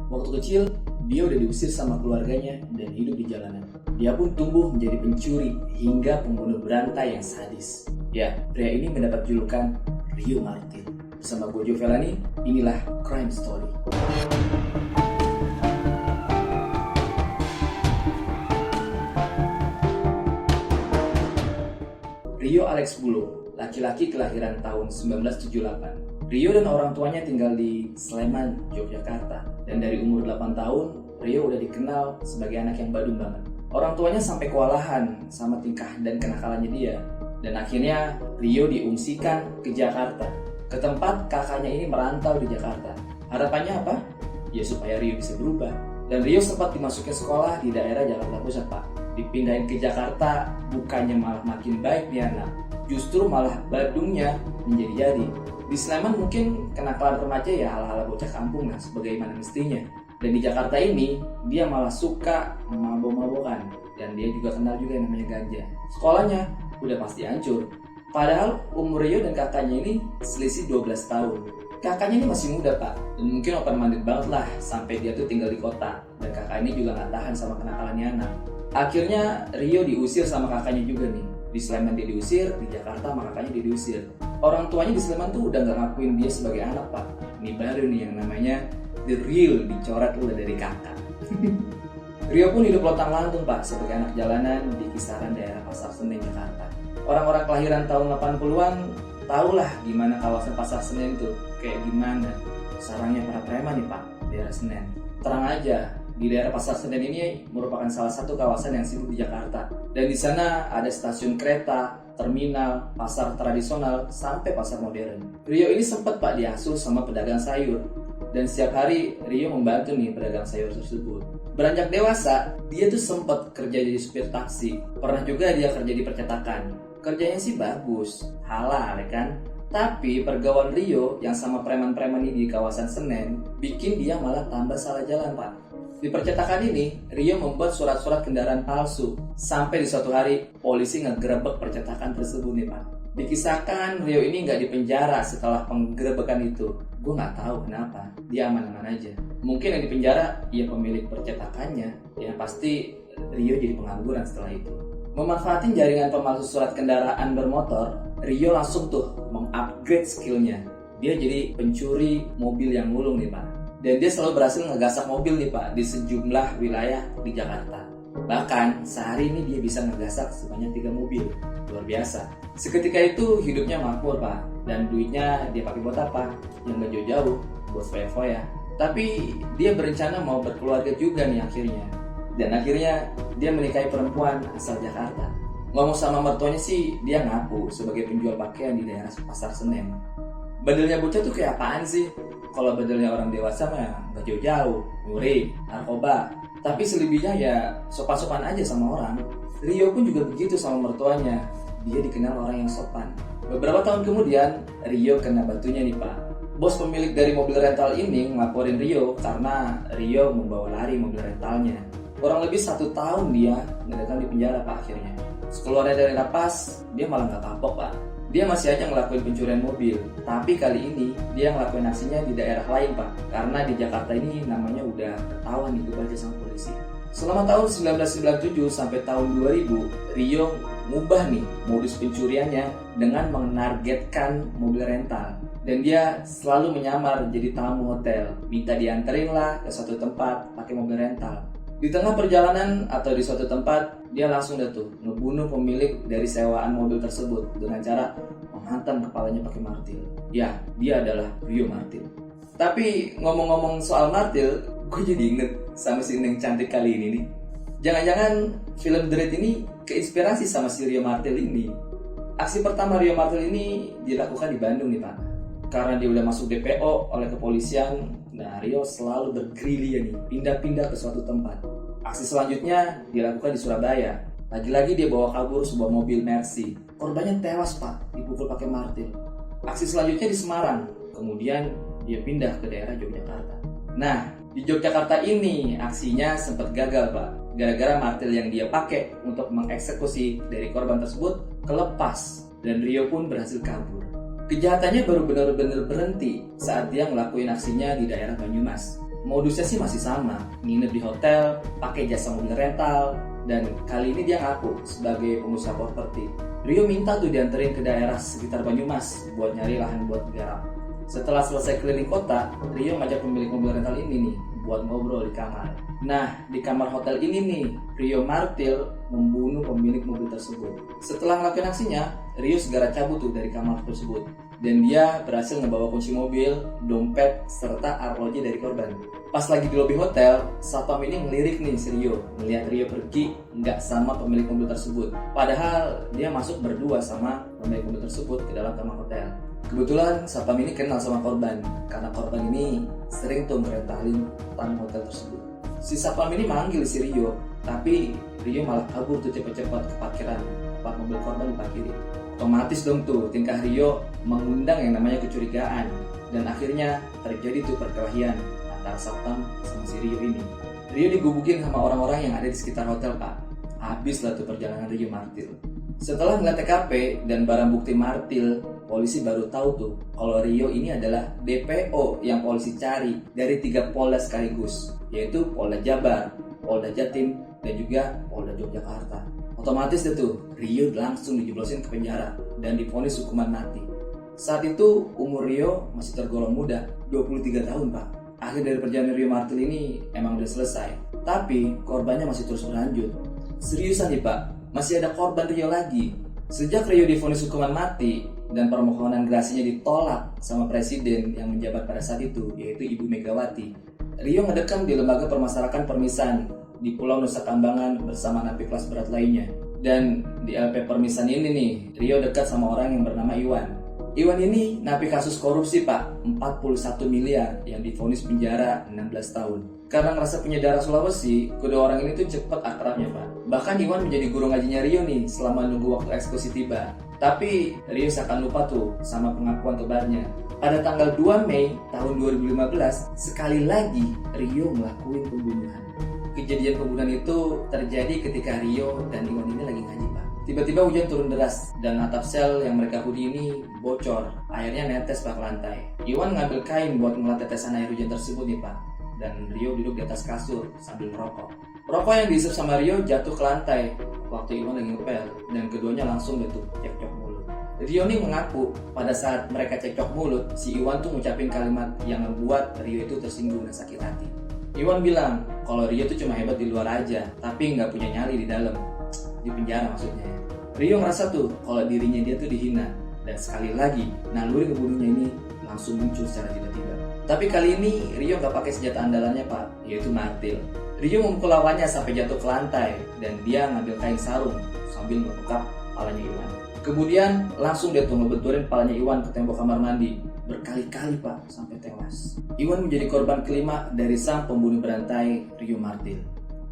Waktu kecil, dia udah diusir sama keluarganya dan hidup di jalanan. Dia pun tumbuh menjadi pencuri hingga pembunuh berantai yang sadis. Ya, pria ini mendapat julukan Rio Martin. Bersama gue Jovelani, inilah Crime Story. Rio Alex Bulo, laki-laki kelahiran tahun 1978. Rio dan orang tuanya tinggal di Sleman, Yogyakarta. Dan dari umur 8 tahun, Rio udah dikenal sebagai anak yang badung banget. Orang tuanya sampai kewalahan sama tingkah dan kenakalannya dia. Dan akhirnya Rio diungsikan ke Jakarta, ke tempat kakaknya ini merantau di Jakarta. Harapannya apa? Ya supaya Rio bisa berubah. Dan Rio sempat dimasukin sekolah di daerah Jakarta Pusat, Pak. Dipindahin ke Jakarta, bukannya malah makin baik nih anak, justru malah badungnya menjadi-jadi. Di Sleman mungkin kenakalan remaja ya ala-ala bocah kampung lah sebagaimana mestinya. Dan di Jakarta ini dia malah suka mabok-mabokan, dan dia juga kenal juga yang namanya ganja. Sekolahnya udah pasti hancur. Padahal umur Rio dan kakaknya ini selisih 12 tahun. Kakaknya ini masih muda, Pak, dan mungkin open-minded banget lah sampai dia tuh tinggal di kota. Dan kakak ini juga gak tahan sama kenakalannya anak. Akhirnya Rio diusir sama kakaknya juga nih. Di Sleman dia diusir, di Jakarta sama kakaknya dia diusir. Orang tuanya di Sleman tuh udah gak ngakuin dia sebagai anak, Pak. Ini baru nih yang namanya the real dicoret udah dari kakak. Rio pun hidup lontang-lantung, Pak, sebagai anak jalanan di kisaran daerah Pasar Senen, Jakarta. Orang-orang kelahiran tahun 80-an tahulah gimana kawasan Pasar Senen itu, kayak gimana sarangnya para preman nih, Pak, daerah Senen. Terang aja, di daerah Pasar Senen ini merupakan salah satu kawasan yang sibuk di Jakarta. Dan di sana ada stasiun kereta, terminal, pasar tradisional, sampai pasar modern. Rio ini sempat, Pak, diasuh sama pedagang sayur. Dan setiap hari Rio membantu nih pedagang sayur tersebut. Beranjak dewasa, dia tuh sempat kerja jadi supir taksi. Pernah juga dia kerja di percetakan. Kerjanya sih bagus, halal ya kan? Tapi pergaulan Rio yang sama preman-preman ini di kawasan Senen bikin dia malah tambah salah jalan, Pak. Di percetakan ini, Rio membuat surat-surat kendaraan palsu. Sampai di suatu hari, polisi ngegerebek percetakan tersebut nih, Pak. Dikisahkan Rio ini nggak dipenjara setelah penggerebekan itu. Gue nggak tahu kenapa, dia aman-aman aja. Mungkin yang dipenjara, ya pemilik percetakannya. Ya pasti Rio jadi pengangguran setelah itu. Memanfaatin jaringan pemalsu surat kendaraan bermotor, Rio langsung tuh mengupgrade skillnya. Dia jadi pencuri mobil yang mulung nih, Pak. Dan dia selalu berhasil ngegasak mobil nih, Pak, di sejumlah wilayah di Jakarta. Bahkan sehari ini dia bisa ngegasak sebanyak 3 mobil. Luar biasa. Seketika itu hidupnya makmur, Pak. Dan duitnya dia pakai buat apa? Yang gak jauh-jauh, buat foya-foya. Tapi dia berencana mau berkeluarga juga nih akhirnya. Dan akhirnya dia menikahi perempuan asal Jakarta. Ngomong sama mertuanya sih, dia ngaku sebagai penjual pakaian di daerah Pasar Senen. Bandelnya bocah tuh kayak apaan sih? Kalau bandelnya orang dewasa mah gak jauh-jauh, nyuri, narkoba. Tapi selebihnya ya sopan-sopan aja sama orang. Rio pun juga begitu sama mertuanya. Dia dikenal orang yang sopan. Beberapa tahun kemudian, Rio kena batunya nih, Pak. Bos pemilik dari mobil rental ini ngelaporin Rio karena Rio membawa lari mobil rentalnya. Kurang lebih 1 tahun dia ngedekam di penjara, Pak, akhirnya. Sekeluarnya dari lapas, dia malah gak kapok, Pak. Dia masih aja ngelakuin pencurian mobil. Tapi kali ini, dia ngelakuin aksinya di daerah lain, Pak. Karena di Jakarta ini namanya udah ketahuan nih kebaca sama polisi. Selama tahun 1997 sampai tahun 2000, Rio ngubah nih modus pencuriannya dengan menargetkan mobil rental. Dan dia selalu menyamar jadi tamu hotel. Minta dianterin lah ke suatu tempat pakai mobil rental. Di tengah perjalanan atau di suatu tempat, dia langsung ngebunuh pemilik dari sewaan mobil tersebut dengan cara menghantam kepalanya pakai martil. Ya, dia adalah Rio Martin. Tapi ngomong-ngomong soal martil, gue jadi inget sama si Neng cantik kali ini nih. Jangan-jangan film The Raid ini keinspirasi sama si Rio Martin ini. Aksi pertama Rio Martin ini dilakukan di Bandung nih, Pak. Karena dia udah masuk DPO oleh kepolisian, nah Rio selalu bergerilya nih, pindah-pindah ke suatu tempat. Aksi selanjutnya dilakukan di Surabaya. Lagi-lagi dia bawa kabur sebuah mobil Mercy. Korbannya tewas, Pak, dipukul pakai martil. Aksi selanjutnya di Semarang. Kemudian dia pindah ke daerah Yogyakarta. Nah, di Yogyakarta ini aksinya sempat gagal, Pak. Gara-gara martil yang dia pakai untuk mengeksekusi dari korban tersebut kelepas. Dan Rio pun berhasil kabur. Kejahatannya baru benar-benar berhenti saat dia ngelakuin aksinya di daerah Banyumas. Modusnya sih masih sama, nginep di hotel, pakai jasa mobil rental, dan kali ini dia ngaku sebagai pengusaha properti. Rio minta tuh dianterin ke daerah sekitar Banyumas buat nyari lahan buat garap. Setelah selesai keliling kota, Rio ngajak pemilik mobil rental ini nih buat ngobrol di kamar. Nah, di kamar hotel ini nih, Rio Martil membunuh pemilik mobil tersebut. Setelah ngelakuin aksinya, Rio segera cabut tuh dari kamar tersebut. Dan dia berhasil ngebawa kunci mobil, dompet, serta arloji dari korban. Pas lagi di lobi hotel, satpam ini ngelirik nih si Rio, melihat Rio pergi nggak sama pemilik mobil tersebut. Padahal dia masuk berdua sama pemilik mobil tersebut ke dalam kamar hotel. Kebetulan satpam ini kenal sama korban, karena korban ini sering tuh merentalin tamu hotel tersebut. Si satpam ini manggil si Rio, tapi Rio malah kabur tuh cepet-cepet ke parkiran tempat mobil korban diparkirin. Otomatis dong tuh tingkah Rio mengundang yang namanya kecurigaan, dan akhirnya terjadi tuh perkelahian antara satpam sama si Rio ini. Rio digubukin sama orang-orang yang ada di sekitar hotel, Pak. Habis lah tuh perjalanan Rio Martil. Setelah melihat TKP dan barang bukti Martil, polisi baru tahu tuh kalau Rio ini adalah DPO yang polisi cari dari 3 Polda sekaligus, yaitu Polda Jabar, Polda Jatim, dan juga Polda Yogyakarta. Otomatis itu Rio langsung dijeblosin ke penjara dan divonis hukuman mati. Saat itu umur Rio masih tergolong muda, 23 tahun, Pak. Akhir dari perjalanan Rio Martil ini emang udah selesai, tapi korbannya masih terus berlanjut. Seriusan nih, Pak, masih ada korban Rio lagi. Sejak Rio divonis hukuman mati dan permohonan gerasinya ditolak sama presiden yang menjabat pada saat itu, yaitu Ibu Megawati, Rio ngedekam di Lembaga Permasarakan Permisan di Pulau Nusa Kambangan bersama napi kelas berat lainnya. Dan di LP Permisan ini nih, Rio dekat sama orang yang bernama Iwan. Iwan ini napi kasus korupsi, Pak, 41 miliar yang divonis penjara 16 tahun. Karena ngerasa punya darah Sulawesi, kedua orang ini tuh cepet akrabnya, Pak. Bahkan Iwan menjadi guru ngajinya Rio nih selama nunggu waktu eksekusi tiba. Tapi Rio seakan lupa tuh sama pengakuan tebarnya. Pada tanggal 2 Mei tahun 2015, sekali lagi Rio ngelakuin pembunuhan. Kejadian pembunuhan itu terjadi ketika Rio dan Iwan ini lagi ngaji, Pak. Tiba-tiba hujan turun deras dan atap sel yang mereka huni ini bocor. Airnya netes Pak ke lantai. Iwan ngambil kain buat ngelat tetesan air hujan tersebut nih, Pak. Dan Rio duduk di atas kasur sambil merokok. Rokok yang dihisap sama Rio jatuh ke lantai waktu Iwan lagi ngepel, dan keduanya langsung gitu cekcok mulut. Rio nih mengaku pada saat mereka cekcok mulut, si Iwan tuh ngucapin kalimat yang membuat Rio itu tersinggung dan sakit hati. Iwan bilang kalau Rio tuh cuma hebat di luar aja, tapi nggak punya nyali di dalam, di penjara maksudnya. Rio ngerasa tuh kalau dirinya dia tuh dihina, dan sekali lagi naluri ngebunuhnya ini langsung muncul secara tiba-tiba. Tapi kali ini Rio nggak pakai senjata andalannya, Pak, yaitu martil. Rio memukul lawannya sampai jatuh ke lantai, dan dia ngambil kain sarung sambil membekap kepalanya Iwan. Kemudian langsung dia tuh ngebenturin kepalanya Iwan ke tembok kamar mandi berkali-kali, Pak, sampai tewas. Iwan menjadi korban kelima dari sang pembunuh berantai Rio Martil.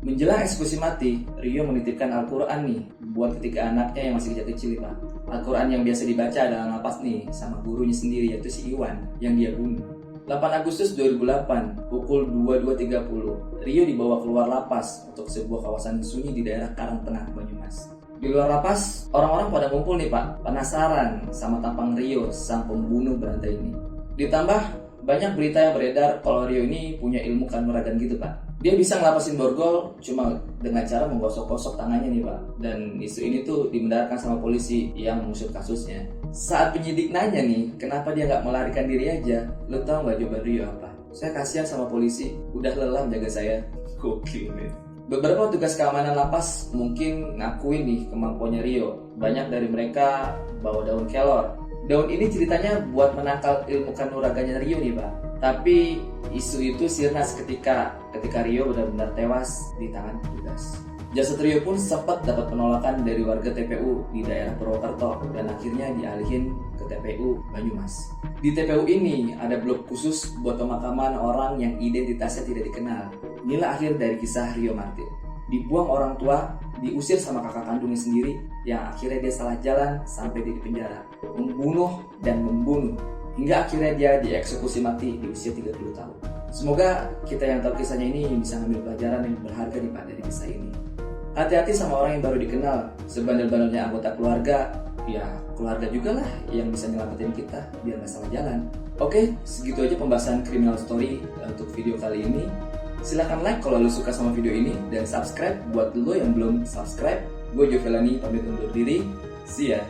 Menjelang eksekusi mati, Rio menitipkan Al-Quran nih buat ketiga anaknya yang masih kecil-kecil, Pak. Al-Quran yang biasa dibaca dalam lapas nih sama gurunya sendiri, yaitu si Iwan yang dia bunuh. 8 Agustus 2008, pukul 22.30, Rio dibawa keluar lapas untuk sebuah kawasan sunyi di daerah Karangtengah, Banyumas. Di luar lapas, orang-orang pada ngumpul nih, Pak, penasaran sama tampang Rio, sang pembunuh berantai ini. Ditambah banyak berita yang beredar kalau Rio ini punya ilmu kanuragan gitu, Pak. Dia bisa ngelapasin borgol cuma dengan cara menggosok-gosok tangannya nih, Pak. Dan isu ini tuh dibenarkan sama polisi yang mengusut kasusnya. Saat penyidik nanya nih, kenapa dia nggak melarikan diri aja? Lo tau nggak jawaban Rio apa? Saya kasihan sama polisi, udah lelah jaga saya. Gokil, men. Beberapa petugas keamanan lapas mungkin ngakuin nih kemampuannya Rio. Banyak dari mereka bawa daun kelor. Daun ini ceritanya buat menangkal ilmu kanuraganya Rio nih, Pak. Tapi isu itu sirna seketika ketika Rio benar-benar tewas di tangan petugas. Jasad Rio pun sempat dapat penolakan dari warga TPU di daerah Purwokerto dan akhirnya dialihin ke TPU Banyumas. Di TPU ini ada blok khusus buat pemakaman orang yang identitasnya tidak dikenal. Inilah akhir dari kisah Rio Martil. Dibuang orang tua, diusir sama kakak kandungnya sendiri, yang akhirnya dia salah jalan sampai dia di penjara, membunuh dan membunuh, hingga akhirnya dia dieksekusi mati di usia 30 tahun. Semoga kita yang tahu kisahnya ini bisa ngambil pelajaran yang berharga dari kisah ini. Hati-hati sama orang yang baru dikenal, sebandel-bandelnya anggota keluarga, ya keluarga juga lah yang bisa nyelamatin kita biar nggak salah jalan. Oke, segitu aja pembahasan criminal story untuk video kali ini. Silahkan like kalau lo suka sama video ini, dan subscribe buat lo yang belum subscribe. Gue Jovelani pamit undur diri. See ya.